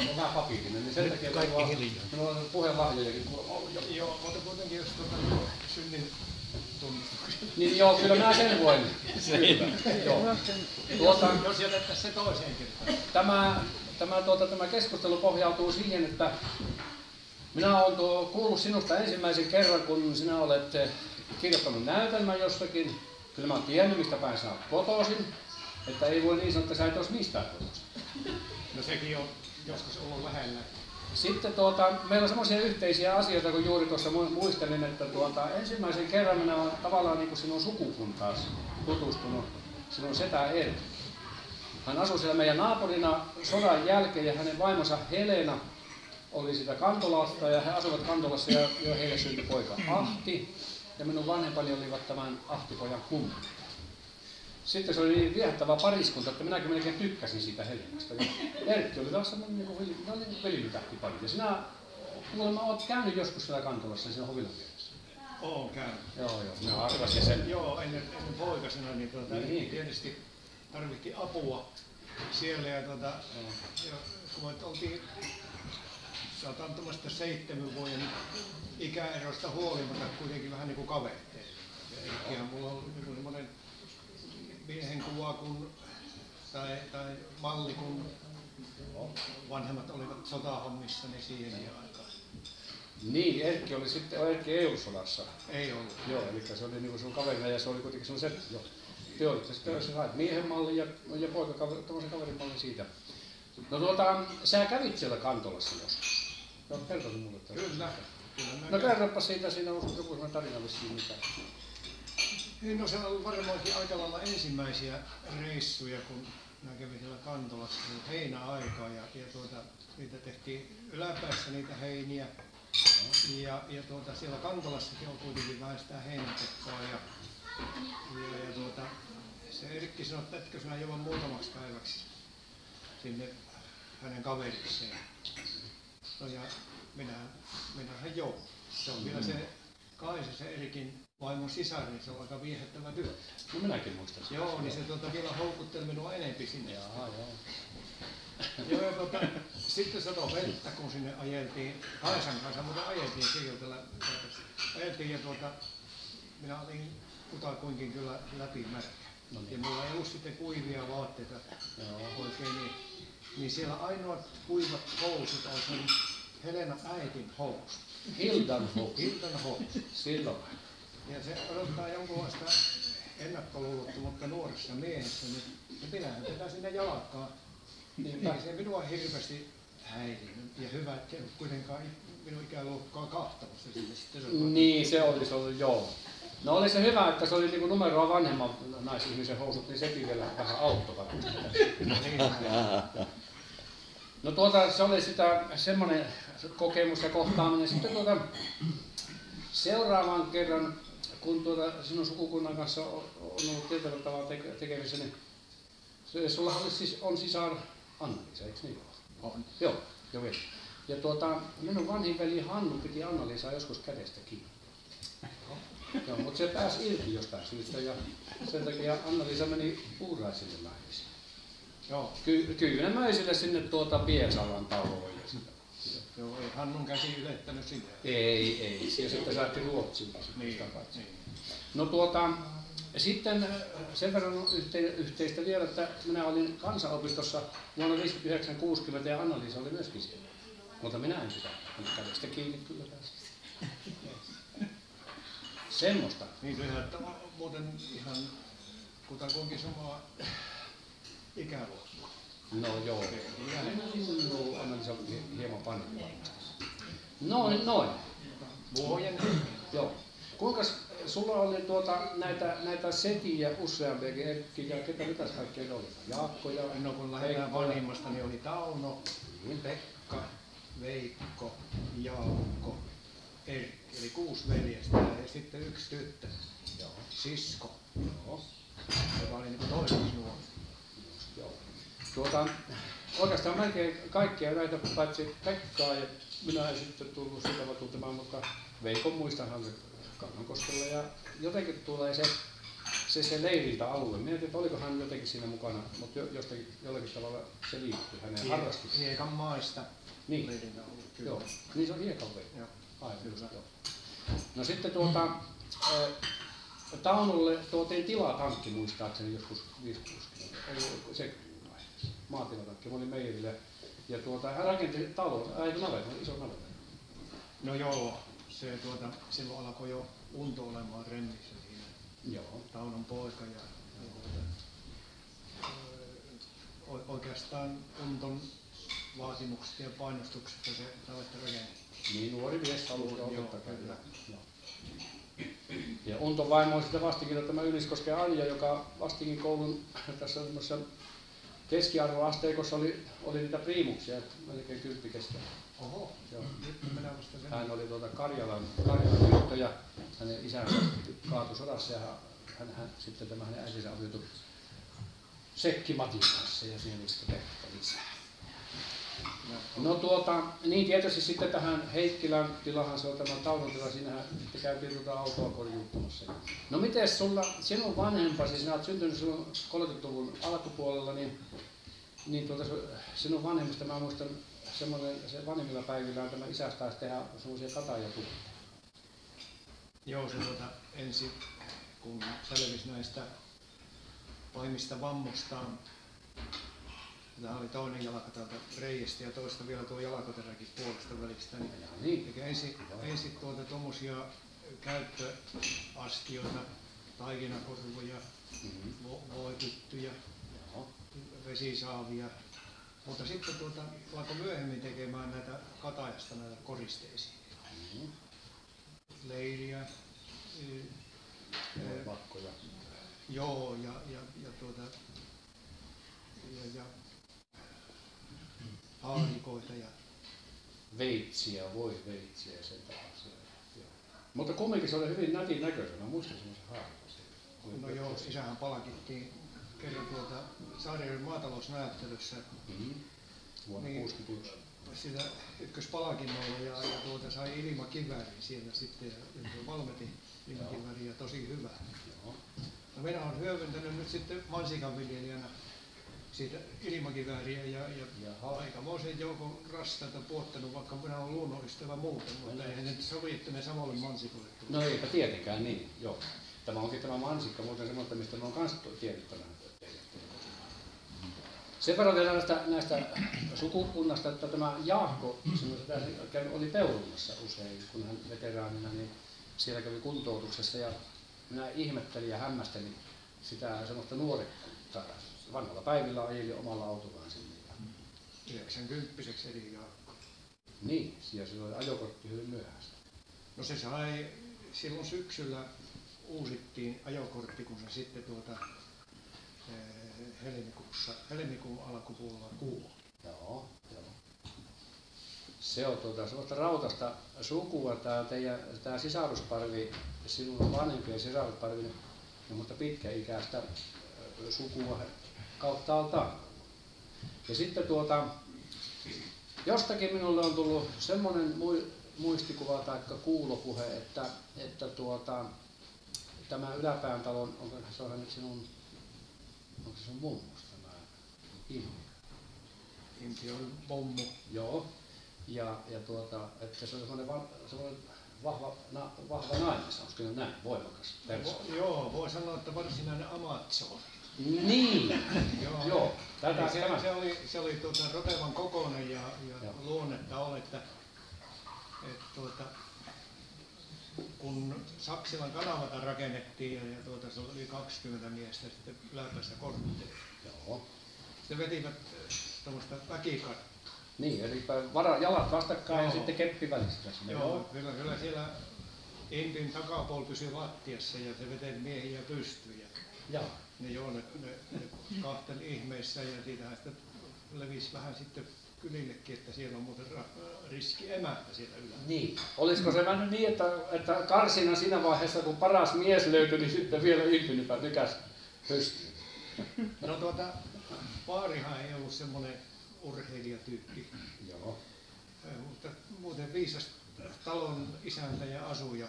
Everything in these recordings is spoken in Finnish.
on vähän papiillinen, niin sen takia kaikki hiljaa. Minulla on puhelahjojakin kuulemma ollut jo. Joo, mutta kuitenkin jos synnin tunnustuksia. Niin joo, kyllä mä sen voin. Joo. Jos jätettäisiin se toiseen kertaan. Tämä keskustelu pohjautuu siihen, että minä olen kuullut sinusta ensimmäisen kerran, kun sinä olet kirjoittanut näytelmän jostakin. Kyllä mä oon tiennyt, mistä päin sinä olet kotoisin. Että ei voi niin sanoa, että sä et olisi mistään kotoisin. No sekin on joskus ollut lähellä. Sitten meillä on semmoisia yhteisiä asioita, kun juuri tuossa muistelin, että ensimmäisen kerran minä olen tavallaan niin kuin sinun sukukuntaas tutustunut, sinun setä Erkki. Hän asui siellä meidän naapurina sodan jälkeen ja hänen vaimonsa Helena oli sitä Kantolasta ja he asuivat Kantolassa ja heille syntyi poika Ahti ja minun vanhempani olivat tämän Ahtipojan kumppani. Sitten se oli niin viehättävä pariskunta, että minäkin melkein tykkäsin siitä Helenasta. Ja Erkki oli taas semmoinen niin velimitähtipari. Ja sinä kuulemma olet käynyt joskus siellä Kantolassa siinä Hovilan vieressä. Oon käynyt. Joo, minä arvasin sen. Joo, ennen poikasena niin tietysti tarvittiin apua siellä ja kun me oltiin sanotaan tuommoista 7 vuoden ikäerosta huolimatta kuitenkin vähän niin kuin kavereita. Ja Erkkihän mulla on niin semmoinen miehen kuva kun, tai malli kun vanhemmat olivat sotahommissa, niin siihen aikaan. Niin, Erkki oli sitten, Erkki ei ollut sodassa. Ei ollut. Joo, eli se oli niin kuin sun kaverina ja se oli kuitenkin sun se, joo. Te olitte sitten sait miehen mallin ja tuommoisen kaverin mallin siitä. No sä kävit siellä Kantolassa joskus. No kertoisin mulle tästä. Kyllä. No kerropa siitä, siinä on joku sellainen tarina vissiin mitään. No se on ollut varmaankin aika lailla ensimmäisiä reissuja, kun mä kävin siellä Kantolassa heinäaikaa ja niitä tehtiin yläpäässä niitä heiniä. Ja siellä Kantolassakin on kuitenkin vähän sitä heinätettua ja se Erkki sanoi, että etkö sinä juo muutamaksi päiväksi sinne hänen kaverikseen. No ja minähän joo. Se on vielä se Kaisa, se Erkin vaimon sisar, niin se on aika viehättävä työ. No minäkin muistan sen. Joo, niin se vielä houkutteli minua enempi sinne. Jaa, joo. Joo, ja sitten sanoi vettä, kun sinne ajeltiin, Kaisan kanssa, mutta ajeltiin sieltä. Ajeltiin ja minä olin kutakuinkin kyllä läpimärkä. No niin. Ja mulla ei ollut sitten kuivia vaatteita oikein niin siellä ainoat kuivat housut on sen Helena äitin housut. Hildan housut. Hildan housut. Silloin. Ja se odottaa jonkunlaista ennakkoluulottomuutta nuoressa miehessä, niin minähän tätä sinne jalkaan. Eikä se minua hirveästi häirinyt. Ja hyvä, että kuitenkaan minun ikäluokkaa kahtamassa sinne. Niin, se olisi ollut, joo. No oli se hyvä, että se oli niin kuin numeroa vanhemman naisihmisen housut, niin sekin vielä vähän auttoi varmasti. No se oli sitä semmoinen kokemus ja kohtaaminen. Sitten seuraavan kerran, kun sinun sukukunnan kanssa on ollut tietyllä tavalla tekemisissä, niin sulla on sisar Anna-Liisa, eikö niin ole? On. Joo, vielä. Ja minun vanhin veli Hannu piti Anna-Liisaa joskus kädestä kiinni. Joo, mutta se pääsi irti jostain syystä ja sen takia Anna-Liisa meni Uuraisille naimisiin. Joo. Kyyynämäisille sinne Pietsalan taloon. Joo, ei Hannun käsi ylettänyt sitä. Ei. Ja sitten saatti Ruotsilta. Niin. No sitten sen verran yhteistä vielä, että minä olin kansanopistossa vuonna 1959-60 ja Anna-Liisa oli myöskin siellä. Mutta minä en sitä kädestä kiinni kyllä päästä. Semmoista. Niin kyllä, että muuten ihan kutakuinkin samaa ikäluokkaa. No joo. Anna-Liisa hieman vanhempi varmasti. Noin. Vuoden. Joo. Kuinkas sulla oli näitä setiä useampiakin, Erkki ja mitäs kaikkea oli? Jaakko ja no kun lähdetään vanhimmasta, niin oli Tauno, Pekka, Veikko, Jaakko, Erkki, eli 6 veljestä ja sitten 1 tyttö, sisko, joka oli niin toiseksi nuori. Oikeastaan melkein kaikkia näitä paitsi Pekkaa ja minä en sitten tullut sitä tuntemaan, mutta Veikon muistanhan Kannankoskella ja jotenkin tulee se se leiriltä alue. Minä en tiedä, oliko hän jotenkin siinä mukana, mutta jollakin tavalla se liittyy hänen harrastukseen. Hiekan maista Niin. leiriltä alue, kyllä. Joo. Niin se on hiekan vei. Joo. Aivan, joo. No sitten Taunulle tuotiin tilatankki muistaakseni joskus 50-60. Oli se maatilatankki, mä olin meijerillä. Ja hän rakenti talon, navetan, iso navetan. No joo, se silloin alkoi jo Unto olemaan remmissä siinä. Joo. Taunon poika ja oikeastaan Unton vaatimukset ja painostukset se navetta rakennettiin. Niin, nuori mies halusi totta kai. Ja Unton vaimo on sitä vastikirjoittama Yliskosken Anja, joka vastikin koulun tässä keskiarvoasteikossa oli niitä priimuksia, melkein 10 keskellä. Oho, joo. Nyt mennään vasta sen. Hän oli Karjalan tyttö ja hänen isänsä kaatui sodassa ja hän sitten tämä hänen äitinsä aviotui Sekki Matin kanssa ja siinä oli sitten Pekka lisää. No niin tietysti sitten tähän Heikkilän tilahan se on tämä Taunon tila, siinähän sitten käytiin autoa korjuuttamassa. No mites sinun vanhempasi, sinä olet syntynyt silloin 30-luvun alkupuolella, niin sinun vanhemmista mä muistan se vanhemmilla päivillään tämä isästä taisi tehdä semmoisia katajatuotteita. Joo, se ensin kun selvisi näistä pahimmista vammostaan. Tämä oli toinen jalka täältä reiästä ja toista vielä tuo jalkateräkin puolesta välistä. Niin. Ensin tuommoisia käyttöastioita, taikinakorvoja, voipyttyjä, vesisaavia. Mutta sitten alkoi myöhemmin tekemään näitä katajasta näitä koristeisiin. Leiriä, vakkoja. Joo, ja haarikoita ja veitsiä, voiveitsiä ja sen tapaisia. Mutta kumminkin se oli hyvin nätin näköisenä. Mä muistan semmoisen haarikon. No joo, isähän palkittiin kerran Saarijärven maatalousnäyttelyssä. Vuonna 1961. Sitä ykköspalkinnolla ja sai ilmakiväärin siellä sitten ja valmetin ilmakivääriä tosi hyvä. Joo. No minä olen hyödyntänyt nyt sitten mansikanviljelijänä siitä ilmakivääriä ja aikamoisen joukon rastaita puottanut, vaikka minä olen luonnonystävä muuten, mutta eihän nyt sovi, että ne samalle mansikoille. No eipä tietenkään niin, joo. Tämä onkin tämä mansikka muuten semmoista, mistä me on kans tiedettä teille. Sen verran vielä näistä sukukunnasta, että tämä Jaakko oli Peurumassa usein, kun hän veteraanina, niin siellä kävi kuntoutuksessa ja minä ihmettelin ja hämmästelin sitä semmoista nuorekkuutta. Vanhalla päivillä ajeli omalla autollaan sinne. 90-vuotiaaksi eli Jaakko. Niin, ja silloin ajokortti hyvin myöhäistä. No se sai silloin syksyllä uusittiin ajokortti, kun se sitten helmikuun alkupuolella kuoli. Joo. Se on sellaista rautasta sukua, tämä sisarusparvi, sinun vanhempien sisarusparvi, mutta pitkäikäistä sukua kauttaaltaan. Ja sitten jostakin minulle on tullut semmoinen muistikuva tai kuulopuhe, että tämä Yläpään talon, onko se sinun mummos tämä Impi? Impi on pommu. Joo. Ja että se on semmoinen vahva nainen, onko näin, voimakas persoona? Joo, voi sanoa, että varsinainen Amazon. Niin, joo. Se oli rotevan kokoinen ja luonnetta oli, että kun Saksilan kanavata rakennettiin ja se oli 20 miestä sitten Yläpäässä kortteja. Joo. Sitten vetivät tuommoista väkikattoa. Niin, eli jalat vastakkain ja sitten keppi välissä. Joo, kyllä siellä Impin takapuoli pysyi lattiassa ja se veteli miehiä pystyyn. Ne kahteli ihmeissä ja siitähän sitten levisi vähän sitten kylillekin, että siellä on muuten riski emättä siellä ylällä. Niin. Olisiko se mennyt niin, että karsina siinä vaiheessa, kun paras mies löytyi, niin sitten vielä Impin nykäs pystyyn? No Vaarihan ei ollut semmoinen urheilijatyyppi. Joo. Mutta muuten viisas talon isäntä ja asuja.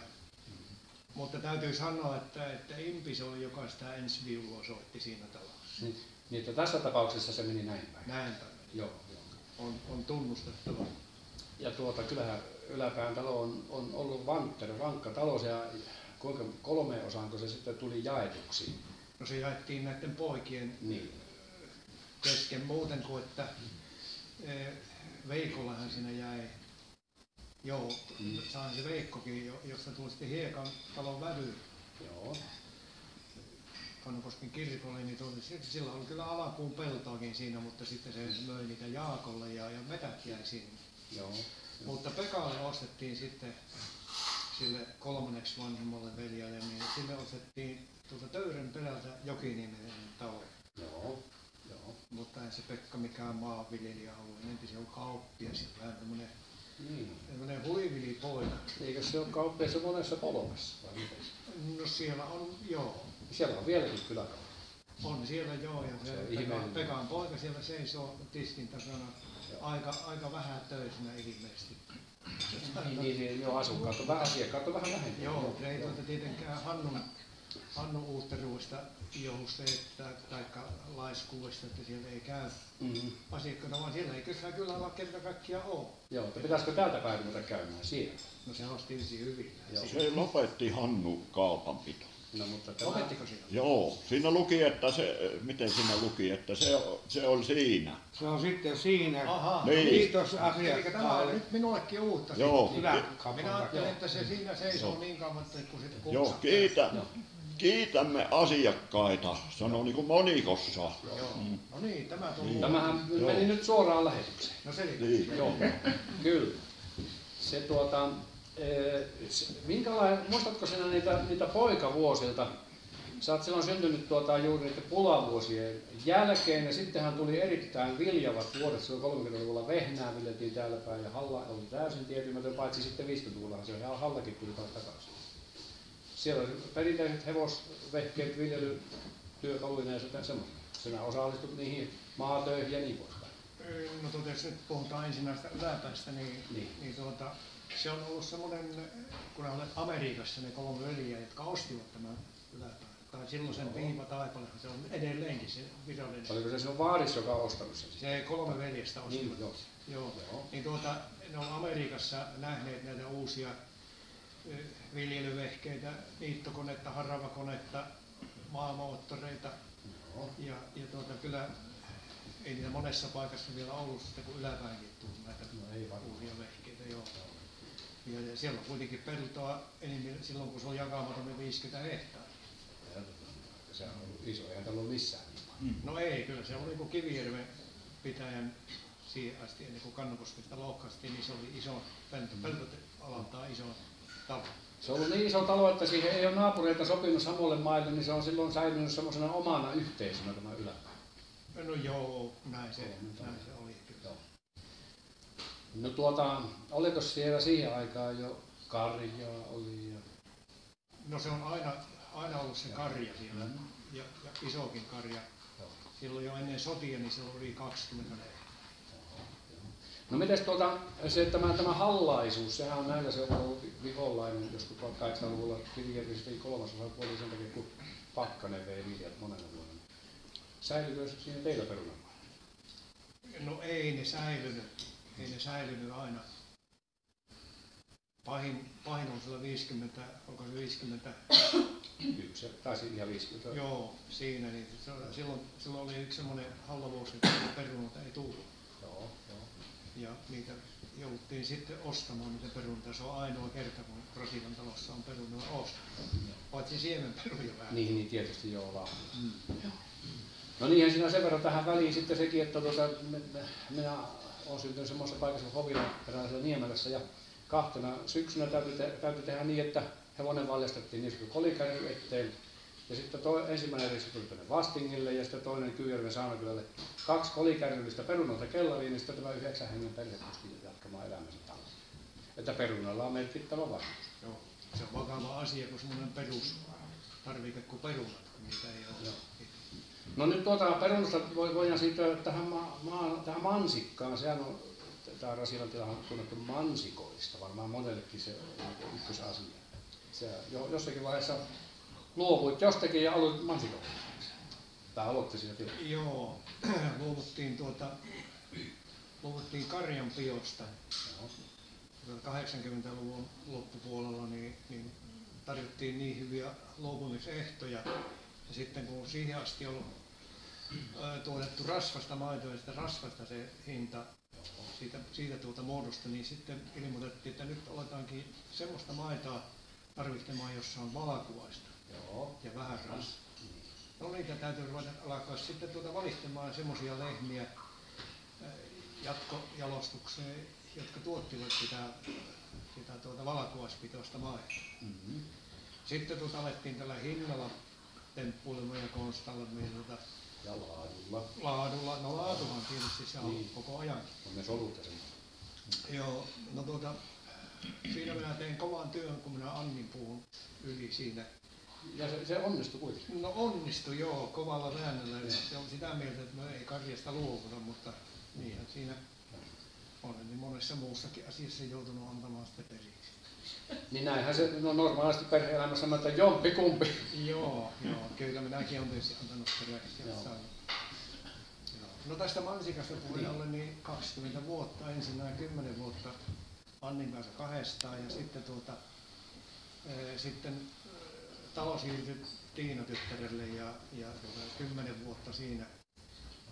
Mutta täytyy sanoa, että Impi se oli, joka sitä ensiviulua soitti siinä talossa. Niin, että tässä tapauksessa se meni näin päin. Näin päin. Joo. On tunnustettava. Ja kyllähän Yläpään talo on ollut vankka talo, ja kuinka 3 osaanko se sitten tuli jaetuksi? No se jaettiin näiden poikien kesken muuten kuin, että Veikollahan siinä jäi. Joo, saan se Veikkokin, josta tuli sitten Hiekan talon vävy. Joo. Kannukosken kirkolle, niin sillä oli kyllä alakuun peltoakin siinä, mutta sitten se möi niitä Jaakolle ja metät jäi sinne. Joo. Mutta Pekalle ostettiin sitten sille 3. vanhemmalle veljelle, niin sille ostettiin tuolta Töyren perältä Jokiniminen talo. Joo. Mutta ei se Pekka mikään maanviljelijä ollut, enempi se on kauppias ja vähän tämmöinen huivilipoika. Eikö se ole kauppias monessa polvessa vai miten? No siellä on, joo. Siellä on vieläkin kyläkauppa. On siellä joo, ja se Pekan poika siellä seisoo tiskin takana aika vähän töisenä ilmeisesti. Niin, joo, asiakkaat on vähän vähemmän. Joo, ei tietenkään Hannun uutteruista johdusta tai laiskuudesta, että siellä ei käy asiakkaana, vaan siellä ei kyllä olla kerta kaikkiaan ole. Joo, että pitäisikö täältä päin ruveta käymään siellä? No se olisi tietysti hyvin. Se lopetti Hannu kaupanpito. No, mutta lopettiko siinä? Joo, siinä luki, että miten siinä luki, että se oli siinä. Se on sitten siinä. Aha, niin. Kiitos Tämä on asiakkaalle. nyt minullekin uutta. Joo. Minä ajattelin, että se siinä seisoo niin kauan, kun sitten kupsahtaa. Joo, kiitämme asiakkaita, sanoi niin kuin monikossa. Joo. No niin, tämä tuli. Tämähän meni nyt suoraan lähetykseen. No selitä. Niin. Joo, kyllä. Se muistatko sinä niitä poikavuosilta? Sä oot silloin syntynyt juuri niiden pulavuosien jälkeen, ja sittenhän tuli erittäin viljavat vuodet. Silloin 30-luvulla vehnää viljeltiin täällä päin, ja Halla oli täysin tietymätön, paitsi sitten 50-luvulla se Hallakin tuli takaisin. Siellä oli perinteiset hevosvehkeet, viljelytyökaluina ja semmoista. Sinä osallistut niihin maatöihin ja niin poispäin. No jos nyt puhutaan ensin näistä Yläpäästä, niin se on ollut semmoinen, kun ne olivat Amerikassa ne 3 veljeä, jotka ostivat tämän Yläpään. Tai silloin sen viivataipalehan se on edelleenkin se virallinen. Oliko se sinun vaarissa, joka on ostanut sen? Se 3 veljestä ostivat. Niin, joo. Niin ne on Amerikassa nähneet näitä uusia viljelyvehkeitä, niittokonetta, haravakonetta, maamoottoreita. Ja kyllä ei niitä monessa paikassa vielä ollut sitten, kun Yläpäänkin tuli näitä uusia vehkeitä. Joo. Ja siellä on kuitenkin peltoa enemmän silloin, kun se on jakamaton, niin 50 hehtaaria. Se on ollut iso, eihän täällä ole missään niin paljon. No ei, kyllä se oli niin kuin Kivijärven pitäjän siihen asti, ennen kuin Kannukoskesta loukkastiin, niin se oli iso peltoalaltaan iso talo. Se on ollut niin iso talo, että siihen ei ole naapureita sopinut samoille maille, niin se on silloin säilynyt semmoisena omana yhteisönä tämä Yläpää. No joo, näin se oli kyllä. No oliko siellä siihen aikaan jo karjaa oli? No se on aina ollut se karja siellä ja isokin karja. Silloin jo ennen sotia, niin se oli 20 lehtiä. No mites tämä hallaisuus, sehän on näillä se on ollut viholainen joskus 1800-luvulla Kivijärvi 3 puoli sen takia, kun Pakkanen vei viljat monena vuonna. Säilyykö siinä teillä perunamaalla? No ei ne säilynyt aina. Pahin on siellä 50, onko se 50? Yksi, taisi ihan 50. Joo, siinä. Niin silloin oli yksi semmoinen hallavuosi, että perunoita ei tullut. Joo. Ja niitä jouduttiin sitten ostamaan niitä perunoita. Se on ainoa kerta, kun Rasilan talossa on perunoita ostettu. Paitsi siemenperuja vähän. Niin tietysti joo vaan. No niinhän siinä sen verran tähän väliin sitten sekin, että minä olen syntynyt semmoisessa paikassa kuin Hovilan peräisellä Niemelässä ja 2 syksynä täytyy tehdä niin, että hevonen valjastettiin niin kuin Kolikärry eteen. Ja sitten ensimmäinen reissu tuli tänne Vastingille ja sitten toinen Kyyjärven Saunakylälle. 2 kolikärryllistä perunoita kellariin, niin sitten tämä 9 hengen perhe pystyi jatkamaan elämänsä täällä. Että perunalla on merkittävä vaikutus. Joo, se on vakava asia, kun semmoinen perustarvike kuin perunat, kun niitä ei ole. Joo. No nyt perunasta voidaan siirtyä tähän mansikkaan. Sehän on, tämä Rasilan tilahan on tunnettu mansikoista, varmaan monellekin se on ykkösasia. Jossakin vaiheessa luovuit jostakin ja aloitit mansikolla. Tai aloitti siinä tilalla. Joo, luovuttiin karjanpidosta. 80-luvun loppupuolella niin tarjottiin niin hyviä luopumisehtoja. Ja sitten kun siihen asti on tuotettu rasvasta maitoa ja sitä rasvasta se hinta siitä muodosta, niin sitten ilmoitettiin, että nyt aletaankin semmoista maitoa tarvitsemaan, jossa on valkuaista ja vähän rasvaa. No niitä täytyy alkaa sitten valitsemaan semmoisia lehmiä jatkojalostukseen, jotka tuottivat sitä valkuaispitoista maitoa. Mm-hmm. Sitten alettiin tällä hinnalla temppuilemaan ja konstailemaan ja laadulla. No laaduhan tietysti se on niin. Koko ajan. On ne solut ja semmoista. Joo, no siinä minä tein kovan työn, kun minä Annin puhun yli siinä. Ja se onnistui kuitenkin? No onnistui joo, kovalla väännöllä. Se on sitä mieltä, että me ei karjasta luovuta, mutta niinhän siinä on niin monessa muussakin asiassa joutunut antamaan sitä periksi. Niin näinhän se normaalisti perhe-elämässä sanotaan, että jompikumpi. Joo, kyllä minäkin olen tietysti antanut peräksi. No tästä mansikasta puheen ollen niin 20 vuotta, ensinnäkin 10 vuotta Annin kanssa kahdestaan ja sitten talo siirtyi Tiina-tyttärelle ja 10 vuotta siinä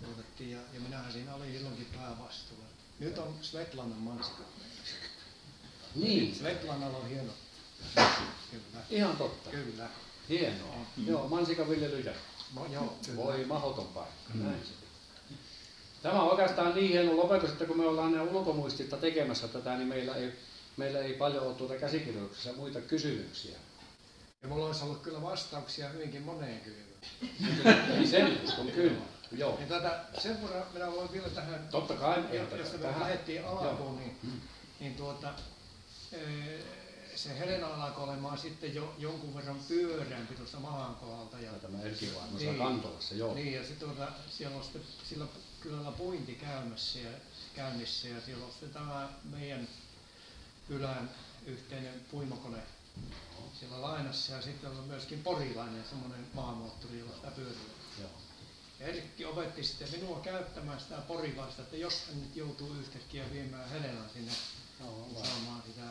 tuotettiin ja minähän siinä olin silloinkin päävastuulla. Nyt on Svetlanan mansikka. Niin. Svetlanalla on hieno. Kyllä. Ihan totta. Kyllä. Hienoa. Joo, mansikanviljelyjä. No, joo, voi mahdoton paikka. Näin se. Tämä on oikeastaan niin hieno lopetus, että kun me ollaan ne ulkomuistista tekemässä tätä, niin meillä ei paljon ole käsikirjoituksessa muita kysymyksiä. Ja mulla olisi ollut kyllä vastauksia hyvinkin moneen kysymykseen. Niin sen uskon kyllä. Joo. Ja sen verran minä voin vielä tähän, totta kai, jos me lähdettiin alkuun, niin se Helena alkoi olemaan sitten jo jonkun verran pyöreämpi tuossa maan kohdalta. Ja tämä Erkivaimo niin, Kantolassa, joo. Niin, ja sitten siellä on sitten sillä kylällä puinti käynnissä ja siellä on sitten tämä meidän kylän yhteinen puimakone siellä lainassa ja sitten on myöskin porilainen semmoinen maamoottori, jolla sitä pyörii. Ja Erkki opetti sitten minua käyttämään sitä porilaista, että jos hän nyt joutuu yhtäkkiä viemään Helenan sinne saamaan sitä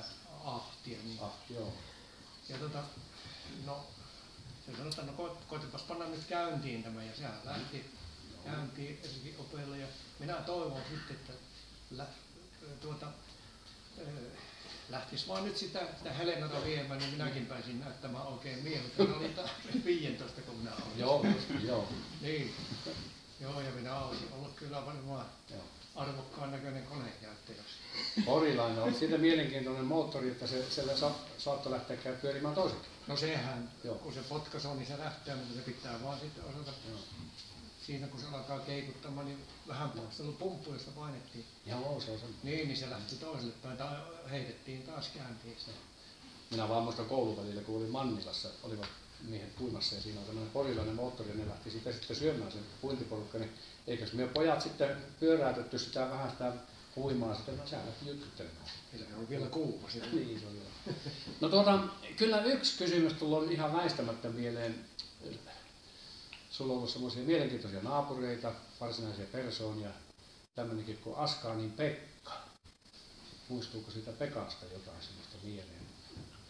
ahtia. Niin. Joo. Ja no se sanoi, että no koetapas panna nyt käyntiin tämä ja sehän lähti käyntiin Erkin opeilla ja minä toivon sitten, että lähtis vaan nyt sitä Helenata viemään, niin minäkin pääsin näyttämään oikein mieltä. Minä olin 15, kun minä olin. Joo. Niin. Joo, ja minä olisin ollut kyllä varmaan arvokkaan näköinen konekäyttäjä. Porilainen on siitä mielenkiintoinen moottori, että siellä saattoi lähteä pyörimään toiseksi. No sehän, kun se potkas on, niin se lähtee, mutta se pitää vaan sitten osata. Siinä kun se alkaa keikuttamaan, niin vähän pumppu, josta painettiin. Joo, se on niin se lähti toiselle päin, tai heitettiin taas kääntiin. Minä vaan muistan kouluvälillä, kun olin Mannilassa, olivat miehet puimassa ja siinä on tämmöinen porilainen moottori ja ne lähti sitä sitten syömään sen puintiporukka, niin eikös me pojat sitten pyöräytetty sitä vähän sitä puimaa sitten, no sehän lähti jytkyttelemään. Se on vielä kuuma siellä. Niin, se on vielä. No kyllä yksi kysymys tullut ihan väistämättä mieleen. Sulla on ollut semmoisia mielenkiintoisia naapureita, varsinaisia persoonia, tämmöinenkin kuin Askaanin Pekka. Muistuuko siitä Pekasta jotain semmoista mieleen?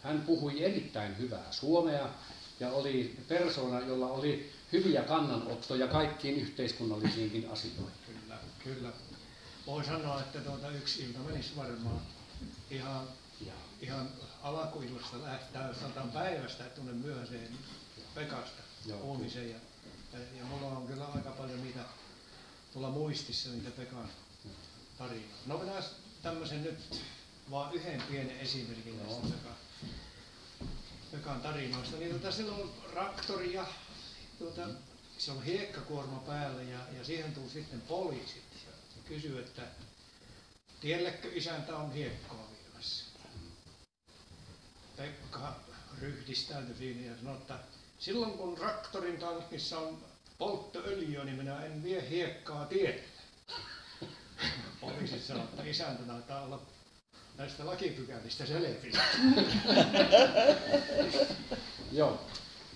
Hän puhui erittäin hyvää suomea ja oli persoona, jolla oli hyviä kannanottoja kaikkiin yhteiskunnallisiinkin asioihin. Kyllä. Voin sanoa, että yksi ilta menisi varmaan ihan alakuillasta lähtee, sanotaan päivästä tuonne myöhäiseen Pekasta puhumiseen. Ja mulla on kyllä aika paljon niitä tuolla muistissa, niitä Pekan tarinoita. No minä tämmöisen nyt vaan yhden pienen esimerkin näistä Pekan tarinoista. Niin silloin on traktori ja se on hiekkakuorma päällä ja siihen tuli sitten poliisit ja kysyi, että tiellekö isäntä on hiekkaa viemässä. Pekka ryhdistäytyi siinä ja sanoi, että silloin kun traktorin tankissa on polttoöljyä, niin minä en vie hiekkaa tielle. Poliisit sanoi, että isäntä taitaa olla näistä lakipykälistä selviä. Joo.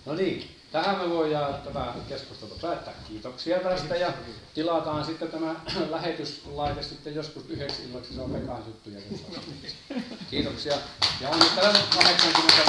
No niin, tähän me voidaan tätä keskustelua päättää. Kiitoksia tästä ja tilataan sitten tämä lähetyslaite sitten joskus 9 illaksi, se on Pekan juttuja. Kiitoksia ja onnittelen 80